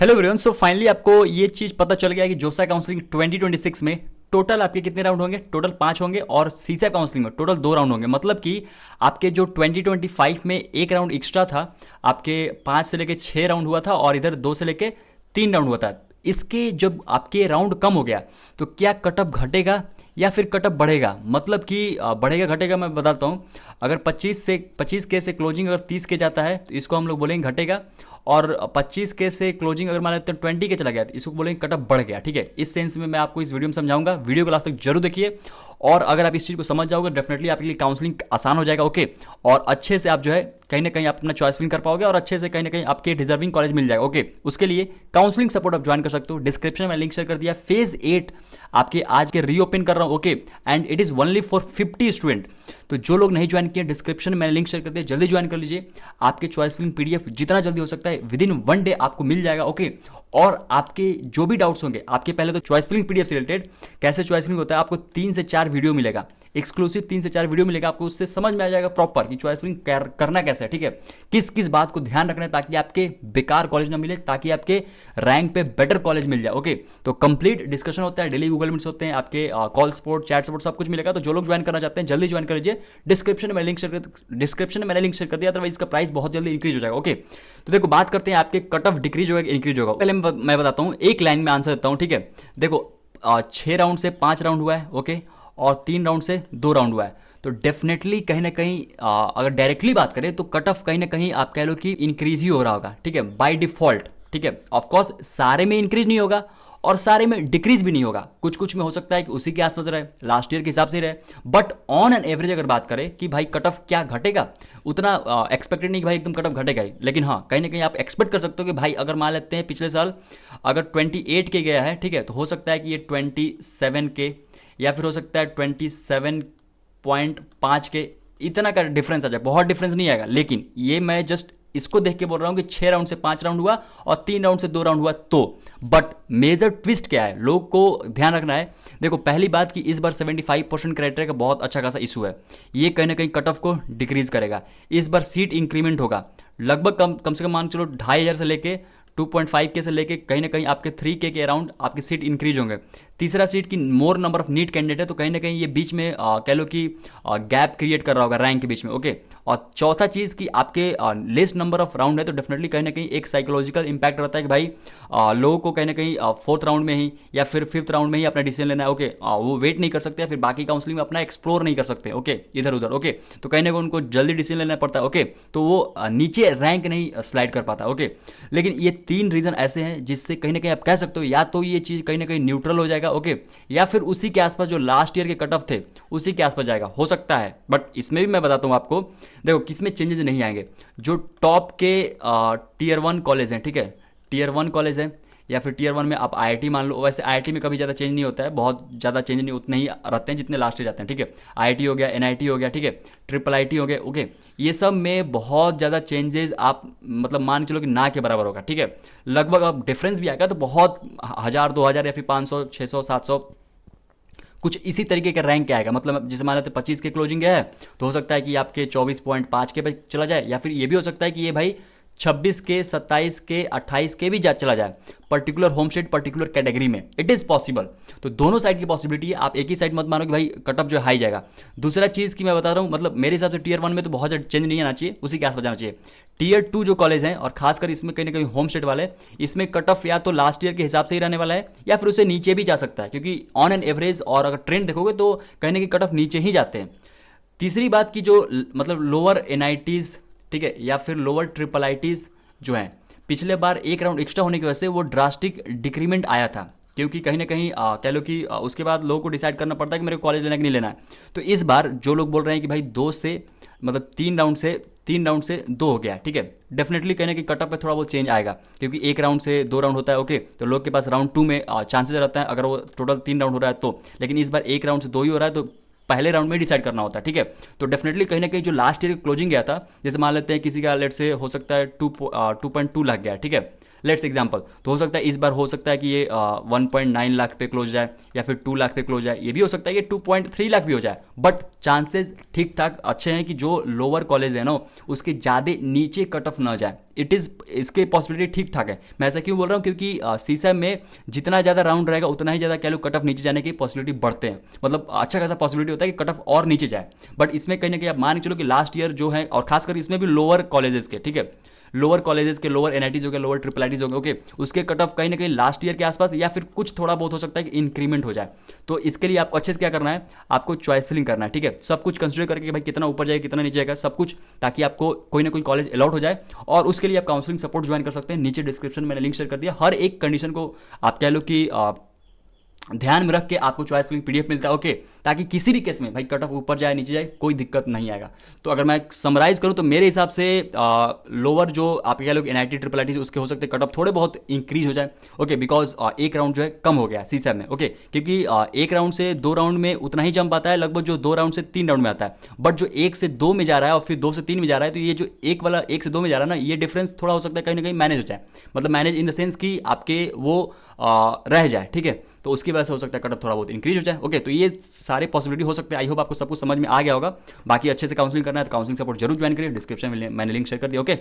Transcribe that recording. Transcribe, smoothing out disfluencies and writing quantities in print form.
Hello everyone. So finally आपको ये चीज़ पता चल गया कि जोसा काउंसलिंग 2026 में टोटल आपके कितने राउंड होंगे। टोटल 5 होंगे और सीसा काउंसलिंग में टोटल 2 राउंड होंगे। मतलब कि आपके जो 2025 में एक राउंड एक्स्ट्रा था, आपके 5 से लेके 6 राउंड हुआ था और इधर 2 से लेके 3 राउंड हुआ था। इसके जब आपके राउंड कम हो गया तो क्या कटअप घटेगा या फिर कटअप बढ़ेगा? मतलब कि बढ़ेगा घटेगा मैं बताता हूँ। अगर 25 के से क्लोजिंग अगर 30 के जाता है तो इसको हम लोग बोलेंगे घटेगा। और 25 के से क्लोजिंग अगर मान लेते हैं 20 के चला गया तो इसको बोलेंगे कटअप बढ़ गया। ठीक है, इस सेंस में मैं आपको इस वीडियो में समझाऊंगा। वीडियो को लास्ट तक जरूर देखिए और अगर आप इस चीज़ को समझ जाओगे डेफिनेटली आपके लिए काउंसलिंग आसान हो जाएगा। ओके, और अच्छे से आप जो है कहीं ना कहीं आप अपना चॉइस फिल कर पाओगे और अच्छे से कहीं ना कहीं आपके डिजर्विंग कॉलेज मिल जाएगा। ओके, उसके लिए काउंसलिंग सपोर्ट आप ज्वाइन कर सकते हो। डिस्क्रिप्शन में लिंक शेयर कर दिया। फेज 8 आपके आज के रीओपन कर रहा हूँ। Okay, and it is only for 50 student. तो जो लोग नहीं ज्वाइन किए डिस्क्रिप्शन में लिंक शेयर कर दिया, जल्दी ज्वाइन कर लीजिए। आपके चॉइस फिलिंग पीडीएफ जितना जल्दी हो सकता है विद इन 1 डे आपको मिल जाएगा। ओके, और आपके जो भी डाउट्स होंगे आपके, पहले तो चॉइस फिलिंग पीडीएफ से रिलेटेड कैसे चॉइस फिलिंग होता है, आपको 3 से 4 वीडियो मिलेगा, एक्सक्लूसिव 3 से 4 वीडियो मिलेगा। आपको उससे समझ में आ जाएगा प्रॉपर कि चॉइस फिलिंग करना कैसे है। ठीक है, किस किस बात को ध्यान रखना है ताकि आपके बेकार कॉलेज ना मिले, ताकि आपके रैंक पे बेटर कॉलेज मिल जाए। ओके, तो कंप्लीट डिस्कशन होता है, डेली गूगल मीट्स होते हैं, आपके कॉल सपोर्ट, चैट सपोर्ट सब कुछ मिलेगा। तो जो लोग ज्वाइन करना चाहते हैं जल्दी ज्वाइन कर लीजिए। डिस्क्रिप्शन में मैंने लिंक शेयर कर दिया, अदरवाइज इसका प्राइस बहुत जल्दी इंक्रीज हो जाएगा। ओके, तो देखो बात करते हैं आपके कट ऑफ डिक्रीज होगा इंक्रीज होगा। पहले मैं बताता हूँ, एक लाइन में आंसर देता हूँ। ठीक है, देखो 6 राउंड से 5 राउंड हुआ है। ओके, और 3 राउंड से 2 राउंड हुआ है। तो डेफिनेटली कहीं ना कहीं अगर डायरेक्टली बात करें तो कट ऑफ कहीं ना कहीं आप कह लो कि इंक्रीज ही हो रहा होगा। ठीक है, बाय डिफॉल्ट। ठीक है, ऑफकोर्स सारे में इंक्रीज नहीं होगा और सारे में डिक्रीज भी नहीं होगा। कुछ कुछ में हो सकता है कि उसी के आसपास रहे, लास्ट ईयर के हिसाब से रहे। बट ऑन एन एवरेज अगर बात करें कि भाई कट ऑफ क्या घटेगा, उतना एक्सपेक्टेड नहीं कि भाई एकदम कट ऑफ घटेगा ही। लेकिन हाँ, कहीं ना कहीं आप एक्सपेक्ट कर सकते हो कि भाई अगर मान लेते हैं पिछले साल अगर 28 के गया है, ठीक है, तो हो सकता है कि ये 27 के या फिर हो सकता है 27.5 के, इतना का डिफरेंस आ जाए। बहुत डिफरेंस नहीं आएगा, लेकिन ये मैं जस्ट इसको देख के बोल रहा हूं कि 6 राउंड से 5 राउंड हुआ और 3 राउंड से 2 राउंड हुआ। तो बट मेजर ट्विस्ट क्या है, लोग को ध्यान रखना है। देखो पहली बात कि इस बार 75% क्राइटेरिया का बहुत अच्छा खासा इशू है, ये कहीं ना कहीं कट ऑफ को डिक्रीज करेगा। इस बार सीट इंक्रीमेंट होगा लगभग कम से कम मान चलो 2,500 से लेके 2.5 के से लेके कहीं ना कहीं आपके 3K के अराउंड आपकी सीट इंक्रीज होंगे। तीसरा सीट की more number of NEET candidate है, तो कहीं ना कहीं ये बीच में कह लो कि गैप क्रिएट कर रहा होगा रैंक के बीच में। ओके, और चौथा चीज़ कि आपके लेस नंबर ऑफ राउंड है, तो डेफिनेटली कहीं ना कहीं एक साइकोलॉजिकल इंपैक्ट रहता है कि भाई लोगों को कहीं ना कहीं 4th राउंड में ही या फिर 5th राउंड में ही अपना डिसीजन लेना है। ओके, वो वेट नहीं कर सकते, फिर बाकी काउंसलिंग में अपना एक्सप्लोर नहीं कर सकते। ओके, इधर उधर। ओके, तो कहीं ना कहीं उनको जल्दी डिसीजन लेना पड़ता है। ओके, तो वो नीचे रैंक नहीं स्लाइड कर पाता। ओके, लेकिन ये 3 रीजन ऐसे हैं जिससे कहीं ना कहीं आप कह सकते हो या तो ये चीज़ कहीं ना कहीं न्यूट्रल हो जाएगा। ओके, या फिर उसी के आसपास जो लास्ट ईयर के कट ऑफ थे उसी के आसपास जाएगा, हो सकता है। बट इसमें भी मैं बताता हूँ आपको, देखो किसमें चेंजेस नहीं आएंगे। जो टॉप के टीयर 1 कॉलेज हैं, ठीक है, टीयर 1 कॉलेज है या फिर टीयर 1 में आप आईआईटी मान लो। वैसे आईआईटी में कभी ज़्यादा चेंज नहीं होता है, बहुत ज़्यादा चेंज नहीं, उतने ही रहते हैं जितने लास्ट ईयर जाते हैं। ठीक है, आईआईटी हो गया, एनआईटी हो गया, ठीक है, ट्रिपल आईटी हो गया। ओके, ये सब में बहुत ज़्यादा चेंजेस आप मतलब मान चलो कि ना के बराबर होगा। ठीक है, लगभग अब डिफरेंस भी आएगा तो बहुत 1,000 2,000 या फिर 500 600 700 कुछ इसी तरीके का रैंक आएगा। मतलब जैसे मान लेते 25 के क्लोजिंग है तो हो सकता है कि आपके 24.5 के पे चला जाए, या फिर ये भी हो सकता है कि ये भाई 26 के 27 के 28 के भी चला जाए particular home state particular category में। It is possible. तो दोनों साइड की पॉसिबिलिटी है, आप एक ही साइड मत मानो कि भाई कटअप जो है हाई जाएगा। दूसरा चीज़ की मैं बता रहा हूँ, मतलब मेरे हिसाब से टीयर 1 में तो बहुत ज़्यादा चेंज नहीं आना चाहिए, उसी के आसपास जाना चाहिए। टीयर 2 जो कॉलेज हैं और खासकर इसमें कहीं ना कहीं होम स्टेट वाले, इसमें कट ऑफ या तो लास्ट ईयर के हिसाब से ही रहने वाला है या फिर उससे नीचे भी जा सकता है, क्योंकि ऑन एन एवरेज और अगर ट्रेंड देखोगे तो कहीं ना कहीं कट ऑफ नीचे ही जाते हैं। तीसरी बात की जो मतलब लोअर एनआईटीज़, ठीक है, या फिर लोअर ट्रिपल आईटीज़ जो हैं, पिछले बार एक राउंड एक्स्ट्रा होने की वजह से वो ड्रास्टिक डिक्रीमेंट आया था, क्योंकि कहीं ना कहीं कह लो कि उसके बाद लोगों को डिसाइड करना पड़ता है कि मेरे को कॉलेज लेना कि नहीं लेना है। तो इस बार जो लोग बोल रहे हैं कि भाई 2 से मतलब 3 राउंड से 2 हो गया, ठीक है, डेफिनेटली कहीं ना कहीं कटअप पे थोड़ा बहुत चेंज आएगा, क्योंकि 1 राउंड से 2 राउंड होता है। ओके, तो लोग के पास राउंड 2 में चांसेस रहता है अगर वो टोटल 3 राउंड हो रहा है तो, लेकिन इस बार 1 राउंड से 2 ही हो रहा है, तो पहले राउंड में डिसाइड करना होता है। ठीक है, तो डेफिनेटली कहीं ना कहीं जो लास्ट ईयर क्लोजिंग गया था, जैसे मान लेते हैं किसी का लेट से हो सकता है 2.2 लाख गया, ठीक है, लेट्स एग्जाम्पल, तो हो सकता है इस बार हो सकता है कि ये 1.9 लाख पे क्लोज जाए या फिर 2 लाख पे क्लोज जाए, ये भी हो सकता है कि 2.3 लाख भी हो जाए, बट चांसेस ठीक ठाक अच्छे हैं कि जो लोअर कॉलेज है ना उसके ज़्यादा नीचे कट ऑफ ना जाए। इट इज़ इसके पॉसिबिलिटी ठीक ठाक है। मैं ऐसा क्यों बोल रहा हूँ, क्योंकि सीसैम में जितना ज़्यादा राउंड रहेगा उतना ही ज़्यादा कह लो कट ऑफ नीचे जाने की पॉसिबिलिटी बढ़ते हैं, मतलब अच्छा खासा पॉसिबिलिटी होता है कि कट ऑफ और नीचे जाए। बट इसमें कहीं ना कहीं आप मान के चलो कि लास्ट ईयर जो है, और खासकर इसमें भी लोअर कॉलेजेस के, ठीक है, लोअर कॉलेजेस के, लोअर एनआईटीज हो गए, लोअर ट्रिपल आईटीज हो गए, ओके, उसके कट ऑफ कहीं ना कहीं लास्ट ईयर के आसपास या फिर कुछ थोड़ा बहुत हो सकता है कि इंक्रीमेंट हो जाए। तो इसके लिए आपको अच्छे से क्या करना है, आपको चॉइस फिलिंग करना है, ठीक है, सब कुछ कंसिडर करके कि भाई कितना ऊपर जाएगा कितना नीचे जाएगा सब कुछ, ताकि आपको कोई ना कोई कॉलेज अलॉट हो जाए। और उसके लिए आप काउंसलिंग सपोर्ट ज्वाइन कर सकते हैं, नीचे डिस्क्रिप्शन में मैंने लिंक शेयर कर दिया। हर एक कंडीशन को आप कह लो कि ध्यान में रख के आपको चॉइस फिलिंग पीडीएफ मिलता है, ओके, ताकि किसी भी केस में भाई कट ऑफ ऊपर जाए नीचे जाए कोई दिक्कत नहीं आएगा। तो अगर मैं समराइज करूं तो मेरे हिसाब से लोअर जो आप कह लो एनआईटी ट्रिपल आईटी उसके हो सकते कट ऑफ थोड़े बहुत इंक्रीज हो जाए, ओके, बिकॉज एक राउंड जो है कम हो गया सीसैम में, ओके, क्योंकि एक राउंड से 2 राउंड में उतना ही जंप आता है लगभग जो 2 राउंड से 3 राउंड में आता है, बट जो 1 से 2 में जा रहा है और फिर 2 से 3 में जा रहा है, तो ये जो एक वाला 1 से 2 में जा रहा है ना, ये डिफरेंस थोड़ा हो सकता है कहीं ना कहीं मैनेज हो जाए, मतलब मैनेज इन द सेंस कि आपके वो रह जाए, ठीक है, तो उसकी वजह से हो सकता है कट ऑफ थोड़ा बहुत इंक्रीज हो जाए, ओके। तो ये सारे पॉसिबिलिटी हो सकते हैं। आई होप आपको सब कुछ समझ में आ गया होगा। बाकी अच्छे से काउंसलिंग करना है तो काउंसलिंग सपोर्ट जरूर ज्वाइन करिए, डिस्क्रिप्शन में मैंने लिंक शेयर कर दिया, ओके।